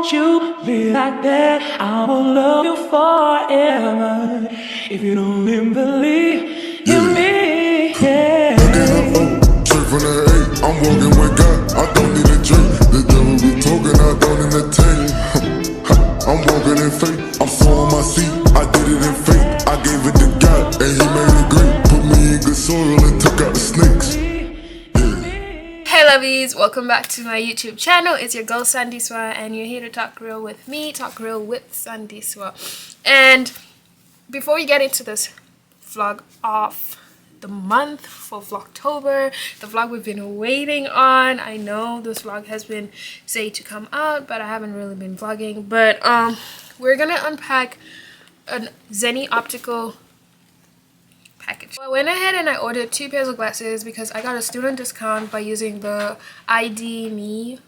Don't you be like that, I will love you forever. If you don't even believe in me, yeah. Straight from the A, I'm walking with God, I don't need a drink. The devil be talking, I don't entertain. I'm walking in faith, I'm sowing my seed, I did it in faith. I gave it to God, and he made it great. Put me in good soil and took out the snakes. Hey lovies, welcome back to my YouTube channel. It's your girl Sandiswa and you're here to talk real with me, talk real with Sandiswa. And before we get into this vlog of the month for Vlogtober, the vlog we've been waiting on. I know this vlog has been said to come out, but I haven't really been vlogging. But we're gonna unpack a Zenny optical package. So I went ahead and I ordered 2 pairs of glasses because I got a student discount by using the ID Me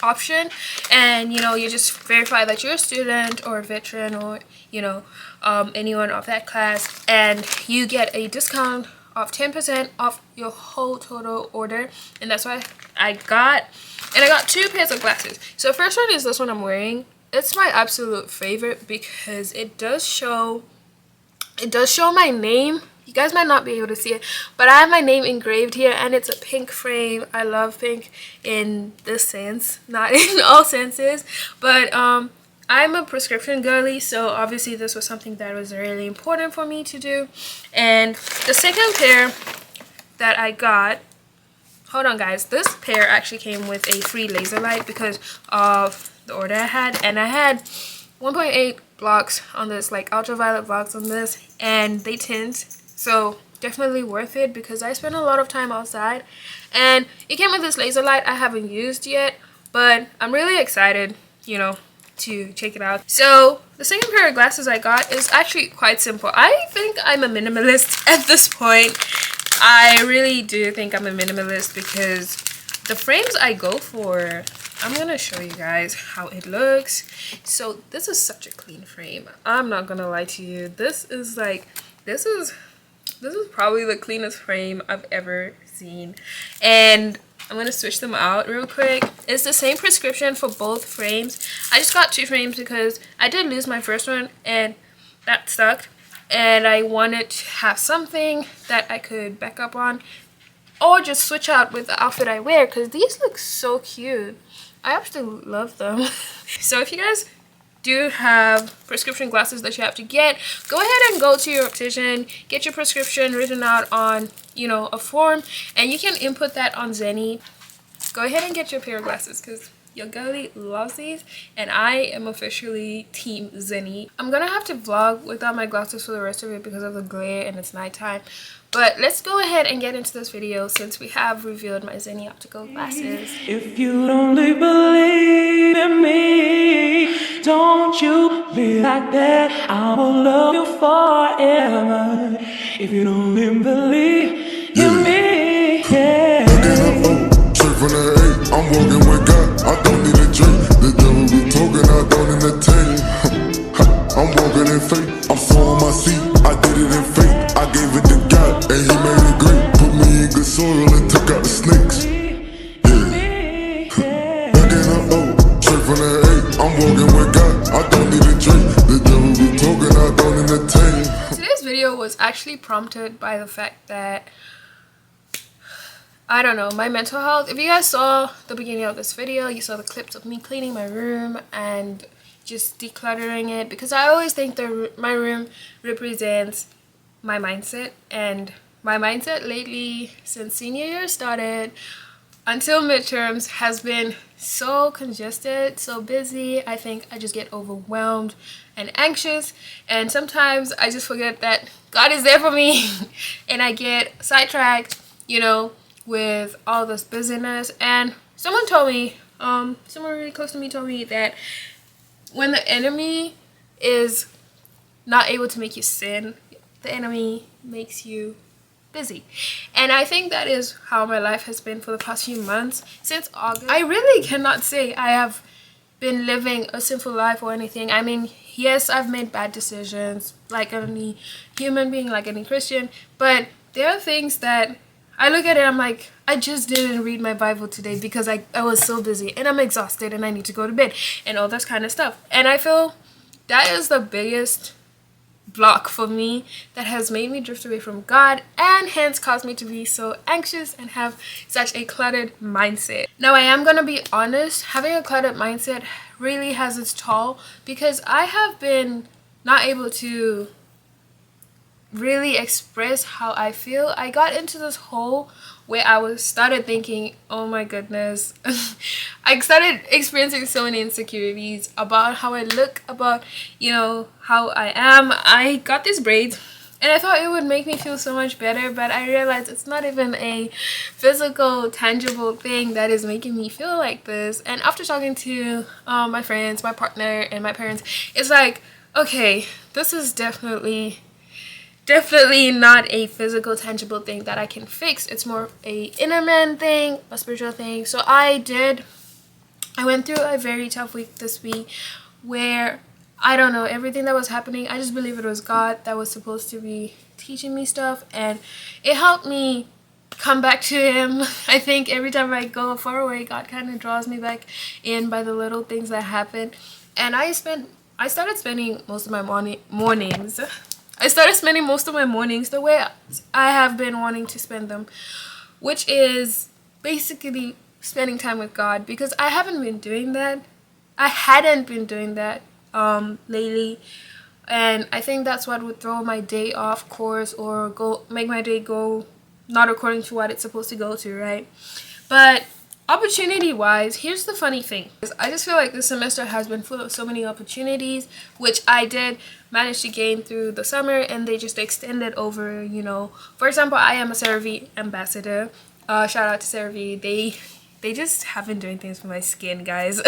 option, and you know, you just verify that you're a student or a veteran or you know anyone of that class, and you get a discount of 10% off your whole total order. And that's why I got 2 pairs of glasses. So the first one is this one I'm wearing. It's my absolute favorite because it does show my name. You guys might not be able to see it, but I have my name engraved here, and it's a pink frame. I love pink in this sense, not in all senses, but I'm a prescription girly, so obviously this was something that was really important for me to do. And the second pair that I got, hold on guys, this pair actually came with a free laser light because of the order I had, and I had 1.8 blocks on this, like ultraviolet blocks on this, and they tint, so definitely worth it because I spend a lot of time outside. And it came with this laser light I haven't used yet, but I'm really excited, you know, to check it out. So the second pair of glasses I got is actually quite simple. I think I'm a minimalist at this point. I really do think I'm a minimalist because the frames I go for, I'm gonna show you guys how it looks. So this is such a clean frame, I'm not gonna lie to you. This is probably the cleanest frame I've ever seen, and I'm gonna switch them out real quick. It's the same prescription for both frames. I just got 2 frames because I did lose my first one and that sucked, and I wanted to have something that I could back up on or just switch out with the outfit I wear because these look so cute. I absolutely love them. So if you guys do have prescription glasses that you have to get, go ahead and go to your optician, get your prescription written out on, you know, a form, and you can input that on Zenny. Go ahead and get your pair of glasses because your girlie loves these, and I am officially team Zenny. I'm gonna have to vlog without my glasses for the rest of it because of the glare and it's nighttime. But let's go ahead and get into this video since we have revealed my Zenny optical glasses. If you only believe in me, don't you be like that, I will love you forever. If you don't even believe in me, yeah. Straight from the A, I'm walking with God, I don't need a drink. The devil be talking, I don't entertain. I'm walking in faith, I'm sowing my seed, I did it in faith. I gave it to God, and he made it great. Put me in good soil and took out the snakes. Back in the O, straight from the A, I'm walking with God, I don't need a drink. The devil be talking, I don't entertain. Today's video was actually prompted by the fact that, I don't know, my mental health. If you guys saw the beginning of this video, you saw the clips of me cleaning my room and just decluttering it, because I always think my room represents my mindset, and my mindset lately since senior year started until midterms has been so congested, so busy. I think I just get overwhelmed and anxious, and sometimes I just forget that God is there for me and I get sidetracked, you know, with all this busyness. And someone told me, someone really close to me told me that when the enemy is not able to make you sin, the enemy makes you busy. And I think that is how my life has been for the past few months since August. I really cannot say I have been living a sinful life or anything. I mean, yes, I've made bad decisions like any human being, like any Christian, but there are things that I look at it, I'm like, I just didn't read my Bible today because I was so busy and I'm exhausted and I need to go to bed and all this kind of stuff. And I feel that is the biggest block for me that has made me drift away from God and hence caused me to be so anxious and have such a cluttered mindset. Now I am gonna be honest, having a cluttered mindset really has its toll because I have been not able to really express how I feel. I got into this hole where I started thinking, oh my goodness, I started experiencing so many insecurities about how I look, about, you know, how I am. I got these braids and I thought it would make me feel so much better, but I realized it's not even a physical, tangible thing that is making me feel like this. And after talking to my friends, my partner, and my parents, it's like, okay, this is definitely not a physical, tangible thing that I can fix. It's more a inner man thing, a spiritual thing. So I went through a very tough week this week where I don't know, everything that was happening, I just believe it was God that was supposed to be teaching me stuff, and it helped me come back to Him. I think every time I go far away, God kind of draws me back in by the little things that happen. And I started spending most of my mornings the way I have been wanting to spend them, which is basically spending time with God, because I hadn't been doing that lately, and I think that's what would throw my day off course or make my day go not according to what it's supposed to go to, right? But opportunity wise, here's the funny thing. I just feel like this semester has been full of so many opportunities, which I did manage to gain through the summer, and they just extended over, you know. For example, I am a CeraVe ambassador. Shout out to CeraVe. They just have been doing things for my skin, guys.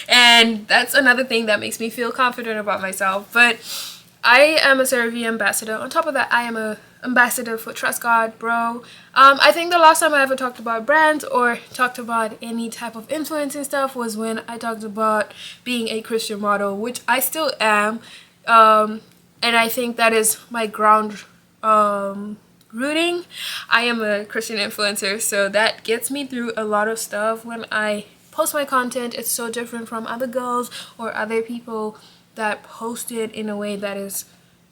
And that's another thing that makes me feel confident about myself. But I am a CeraVe ambassador. On top of that, I am a ambassador for Trust God, bro. I think the last time I ever talked about brands or talked about any type of influencing stuff was when I talked about being a Christian model, which I still am. And I think that is my ground rooting. I am a Christian influencer, so that gets me through a lot of stuff. When I post my content, it's so different from other girls or other people that post it in a way that is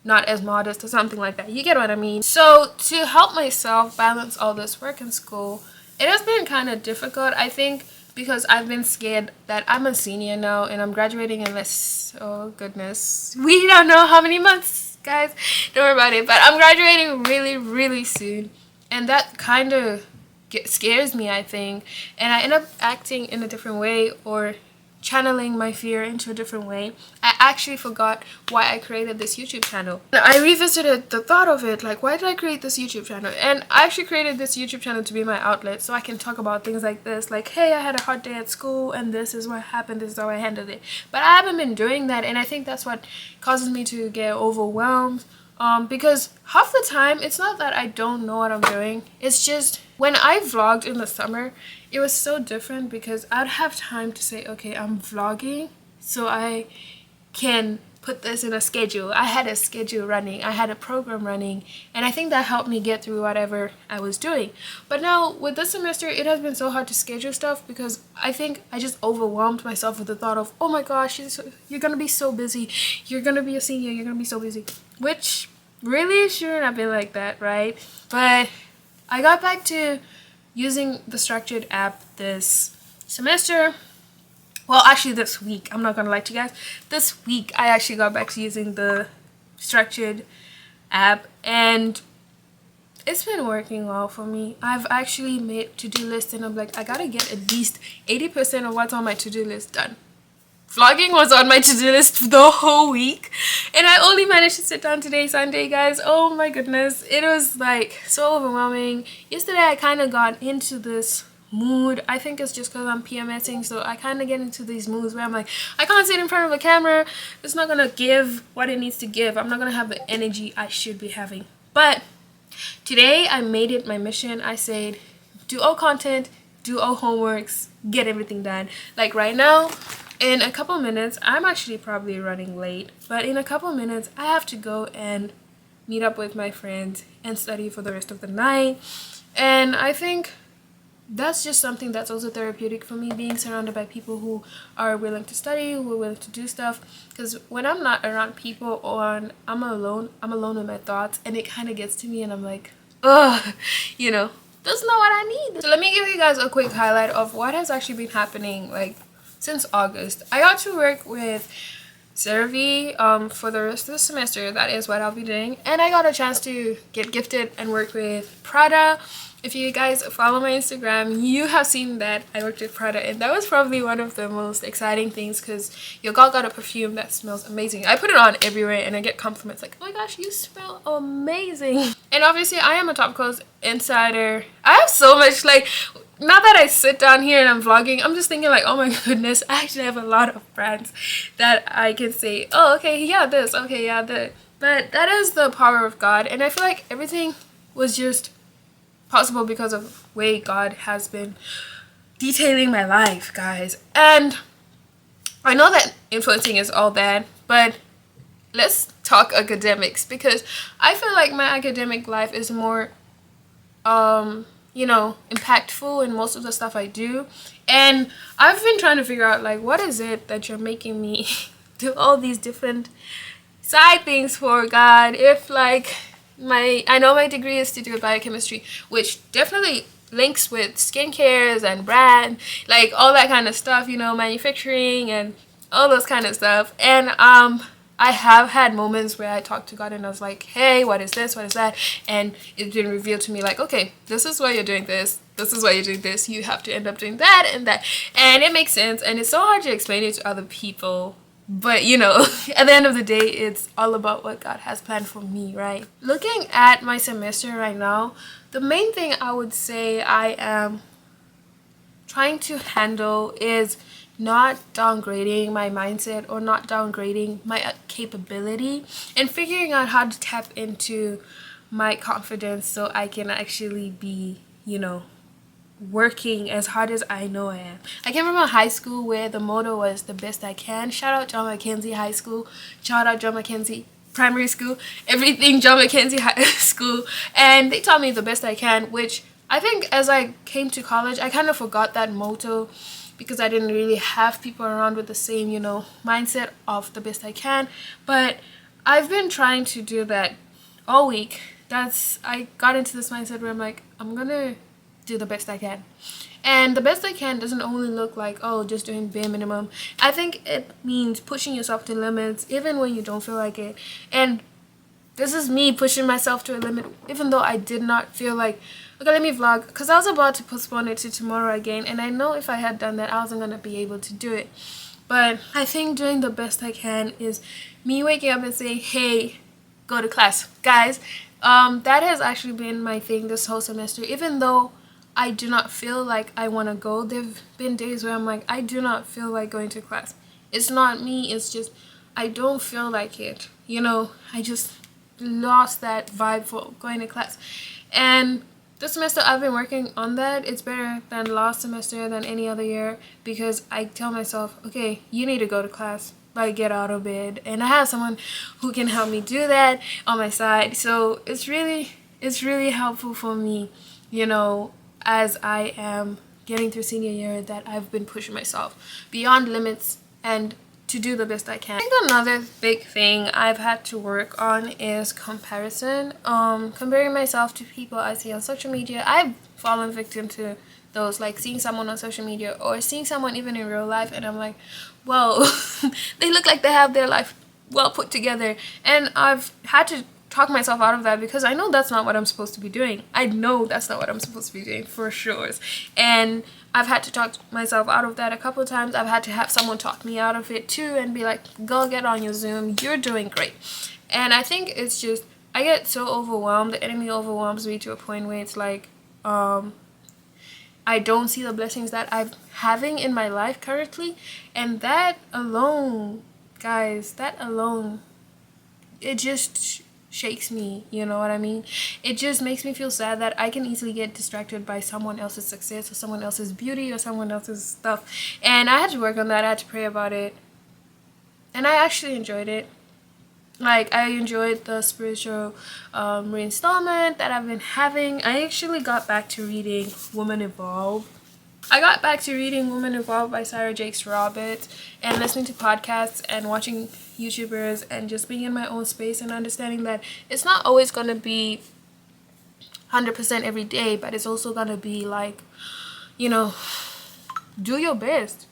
not as modest or something like that. You get what I mean? So to help myself balance all this work and school, it has been kind of difficult, I think, because I've been scared that I'm a senior now and I'm graduating in less, oh goodness, we don't know how many months, guys, don't worry about it, but I'm graduating really soon, and that kind of scares me, I think, and I end up acting in a different way or channeling my fear into a different way. I actually forgot why I created this YouTube channel. I revisited the thought of it, like, why did I create this YouTube channel? And I actually created this YouTube channel to be my outlet, so I can talk about things like this, like, hey, I had a hard day at school and this is what happened, this is how I handled it. But I haven't been doing that, and I think that's what causes me to get overwhelmed. Because half the time, it's not that I don't know what I'm doing, it's just when I vlogged in the summer, it was so different because I'd have time to say, okay, I'm vlogging, so I can put this in a schedule. I had a schedule running, I had a program running, and I think that helped me get through whatever I was doing. But now with this semester, it has been so hard to schedule stuff because I think I just overwhelmed myself with the thought of, oh my gosh, you're gonna be so busy, you're gonna be a senior, you're gonna be so busy, which really shouldn't have been like that, right? But I got back to using the structured app this semester. Well, actually this week, I'm not gonna lie to you guys, this week I actually got back to using the structured app, and it's been working well for me. I've actually made to-do lists, and I'm like, I gotta get at least 80% of what's on my to-do list done. Vlogging was on my to-do list the whole week, and I only managed to sit down today, Sunday, guys. Oh my goodness, it was like so overwhelming. Yesterday I kind of got into this mood. I think it's just because I'm PMSing, so I kind of get into these moods where I'm like, I can't sit in front of the camera, it's not gonna give what it needs to give, I'm not gonna have the energy I should be having. But today I made it my mission. I said, do all content, do all homeworks, get everything done. Like right now, in a couple minutes, I'm actually probably running late, but in a couple minutes I have to go and meet up with my friends and study for the rest of the night. And I think that's just something that's also therapeutic for me, being surrounded by people who are willing to study, who are willing to do stuff. Because when I'm not around people or I'm alone with my thoughts, and it kind of gets to me and I'm like, ugh, you know, that's not what I need. So let me give you guys a quick highlight of what has actually been happening like since August. I got to work with Servi for the rest of the semester. That is what I'll be doing. And I got a chance to get gifted and work with Prada. If you guys follow my Instagram, you have seen that I worked with Prada, and that was probably one of the most exciting things because your girl got a perfume that smells amazing. I put it on everywhere and I get compliments like, oh my gosh, you smell amazing. And obviously I am a topicals insider. I have so much, like, now that I sit down here and I'm vlogging, I'm just thinking like, oh my goodness, I actually have a lot of brands that I can say, oh okay, yeah, this, okay, yeah, that. But that is the power of God, and I feel like everything was just possible because of the way God has been detailing my life, guys. And I know that influencing is all bad, but let's talk academics, because I feel like my academic life is more you know, impactful in most of the stuff I do. And I've been trying to figure out like, what is it that you're making me do all these different side things for, God? If like I know my degree is to do with biochemistry, which definitely links with skincares and brand, like all that kind of stuff, you know, manufacturing and all those kind of stuff. And I have had moments where I talked to God and I was like, hey, what is this, what is that? And it's been revealed to me like, okay, this is why you're doing this, this is why you're doing this, you have to end up doing that and that. And it makes sense, and it's so hard to explain it to other people. But you know, at the end of the day, it's all about what God has planned for me, right? Looking at my semester right now, the main thing I would say I am trying to handle is not downgrading my mindset or not downgrading my capability, and figuring out how to tap into my confidence so I can actually be, you know, working as hard as I know I am. I came from a high school where the motto was the best I can. Shout out John Mackenzie High School, shout out John Mackenzie Primary School, everything John Mackenzie High School. And they taught me the best I can, which I think as I came to college, I kind of forgot that motto because I didn't really have people around with the same, you know, mindset of the best I can. But I've been trying to do that all week. I got into this mindset where I'm like, I'm gonna do the best I can. And the best I can doesn't only look like, oh, just doing bare minimum. I think it means pushing yourself to limits even when you don't feel like it. And this is me pushing myself to a limit even though I did not feel like, okay, let me vlog, because I was about to postpone it to tomorrow again, and I know if I had done that I wasn't gonna be able to do it. But I think doing the best I can is me waking up and saying, hey, go to class, guys. That has actually been my thing this whole semester. Even though I do not feel like I want to go, there've been days where I'm like, I do not feel like going to class. It's not me, it's just I don't feel like it, you know. I just lost that vibe for going to class. And this semester I've been working on that. It's better than last semester, than any other year, because I tell myself, okay, you need to go to class, like get out of bed, and I have someone who can help me do that on my side. So it's really helpful for me, you know, as I am getting through senior year, that I've been pushing myself beyond limits and to do the best I can. I think another big thing I've had to work on is comparison. Comparing myself to people I see on social media. I've fallen victim to those, like seeing someone on social media or seeing someone even in real life, and I'm like, whoa, they look like they have their life well put together. And I've had to talk myself out of that, because I know that's not what I'm supposed to be doing. I know that's not what I'm supposed to be doing for sure. And I've had to talk myself out of that a couple of times. I've had to have someone talk me out of it too and be like, go get on your Zoom, you're doing great. And I think it's just, I get so overwhelmed. The enemy overwhelms me to a point where it's like, I don't see the blessings that I'm having in my life currently. And that alone, guys, that alone, it just shakes me, you know what I mean? It just makes me feel sad that I can easily get distracted by someone else's success or someone else's beauty or someone else's stuff. And I had to work on that. I had to pray about it, and I actually enjoyed it. Like, I enjoyed the spiritual reinstallment that I've been having. I actually got back to reading Woman Evolve. I got back to reading Woman Evolve by Sarah Jakes Roberts and listening to podcasts and watching YouTubers and just being in my own space and understanding that it's not always going to be 100% every day, but it's also going to be like, you know, do your best.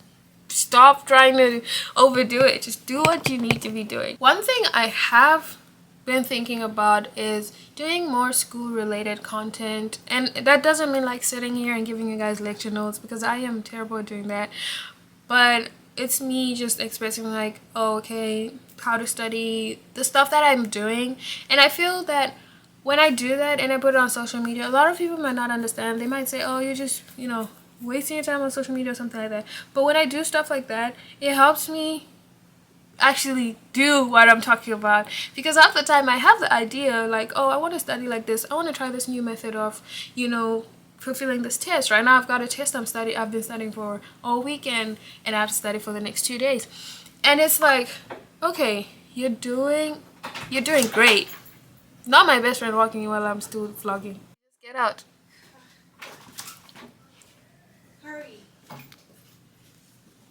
Stop trying to overdo it. Just do what you need to be doing. One thing I have been thinking about is doing more school related content, and that doesn't mean like sitting here and giving you guys lecture notes, because I am terrible at doing that, but it's me just expressing like, oh, okay, how to study, the stuff that I'm doing. And I feel that when I do that and I put it on social media, a lot of people might not understand. They might say, oh, you're just, you know, wasting your time on social media or something like that. But when I do stuff like that, it helps me actually do what I'm talking about, because half the time I have the idea like, oh, I want to study like this, I want to try this new method of, you know, fulfilling this test. Right now I've got a test I've been studying for all weekend, and I have to study for the next 2 days. And it's like, okay, you're doing great. Not my best friend walking in while I'm still vlogging. Just get out.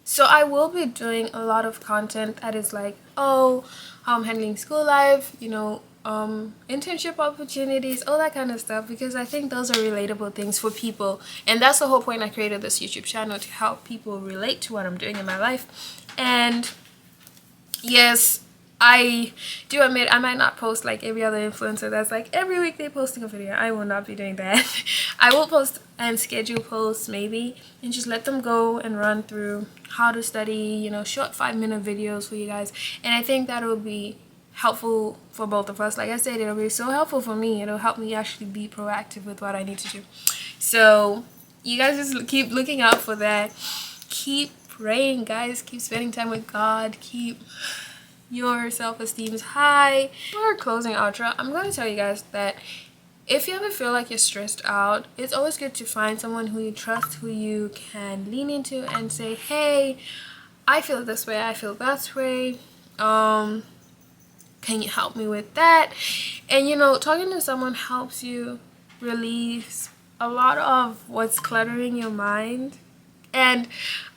So I will be doing a lot of content that is like, oh, how I'm handling school life, you know, internship opportunities, all that kind of stuff, because I think those are relatable things for people. And that's the whole point I created this YouTube channel, to help people relate to what I'm doing in my life. And yes, I do admit I might not post like every other influencer that's like every week they're posting a video. I will not be doing that. I will post and schedule posts maybe, and just let them go and run through how to study, you know, short 5-minute videos for you guys. And I think that will be helpful for both of us. Like I said, it'll be so helpful for me. It'll help me actually be proactive with what I need to do. So you guys just keep looking out for that. Keep praying, guys. Keep spending time with God. Keep your self-esteem is high. For our closing outro, I'm going to tell you guys that if you ever feel like you're stressed out, it's always good to find someone who you trust, who you can lean into and say, hey, I feel this way, I feel that way, can you help me with that? And you know, talking to someone helps you release a lot of what's cluttering your mind. And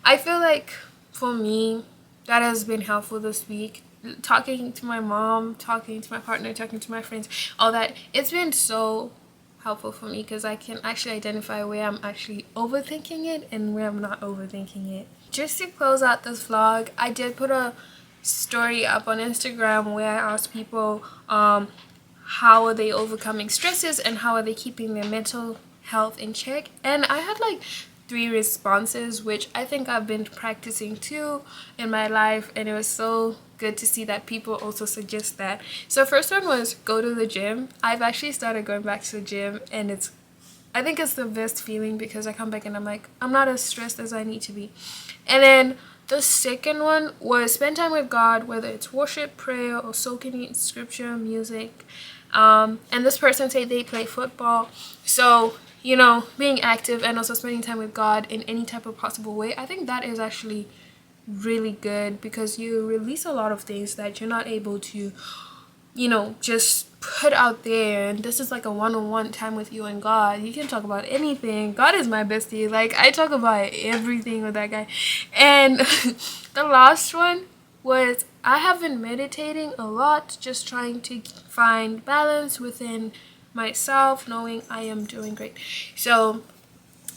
I feel like for me, that has been helpful this week. Talking to my mom, talking to my partner, talking to my friends, all that, it's been so helpful for me, because I can actually identify where I'm actually overthinking it and where I'm not overthinking it. Just to close out this vlog, I did put a story up on Instagram where I asked people how are they overcoming stresses and how are they keeping their mental health in check, and I had like 3 responses, which I think I've been practicing too in my life, and it was so good to see that people also suggest that. So first one was go to the gym. I've actually started going back to the gym, and I think it's the best feeling, because I come back and I'm like, I'm not as stressed as I need to be. And then the second one was spend time with God, whether it's worship, prayer, or soaking in scripture, music. And this person said they play football, so you know, being active and also spending time with God in any type of possible way, I think that is actually really good, because you release a lot of things that you're not able to, you know, just put out there. And this is like a one-on-one time with you and God. You can talk about anything. God is my bestie. Like, I talk about everything with that guy. And the last one was I have been meditating a lot, just trying to find balance within myself, knowing I am doing great. So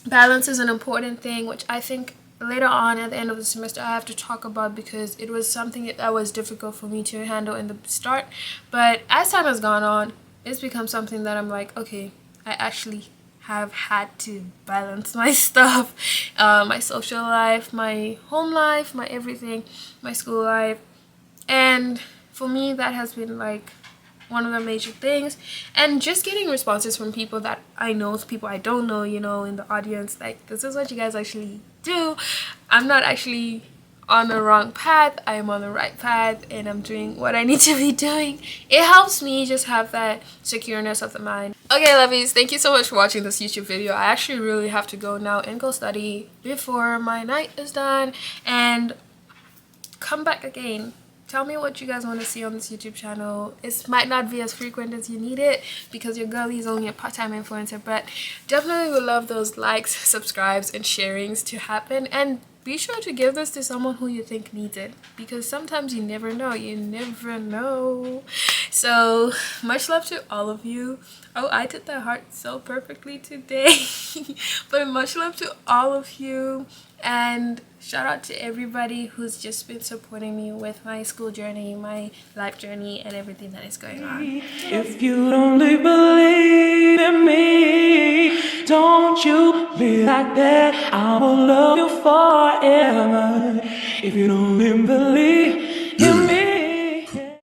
balance is an important thing, which I think later on at the end of the semester I have to talk about, because it was something that was difficult for me to handle in the start. But as time has gone on, it's become something that I'm like, okay, I actually have had to balance my stuff, my social life, my home life, my everything, my school life. And for me, that has been like one of the major things. And just getting responses from people that I know, people I don't know, you know, in the audience, like, this is what you guys actually do. I'm not actually on the wrong path, I am on the right path, and I'm doing what I need to be doing. It helps me just have that secureness of the mind. Okay, lovies, thank you so much for watching this YouTube video. I actually really have to go now and go study before my night is done and come back again tell me what you guys want to see on this YouTube channel. It might not be as frequent as you need it because your girlie is only a part-time influencer, but definitely would love those likes, subscribes, and sharings to happen. And be sure to give this to someone who you think needs it, because sometimes you never know. So much love to all of you. Oh, I did the heart so perfectly today. But much love to all of you, and shout out to everybody who's just been supporting me with my school journey, my life journey, and everything that is going on. If you only believe in me, don't you be like that, I will love you forever. If you only believe in me.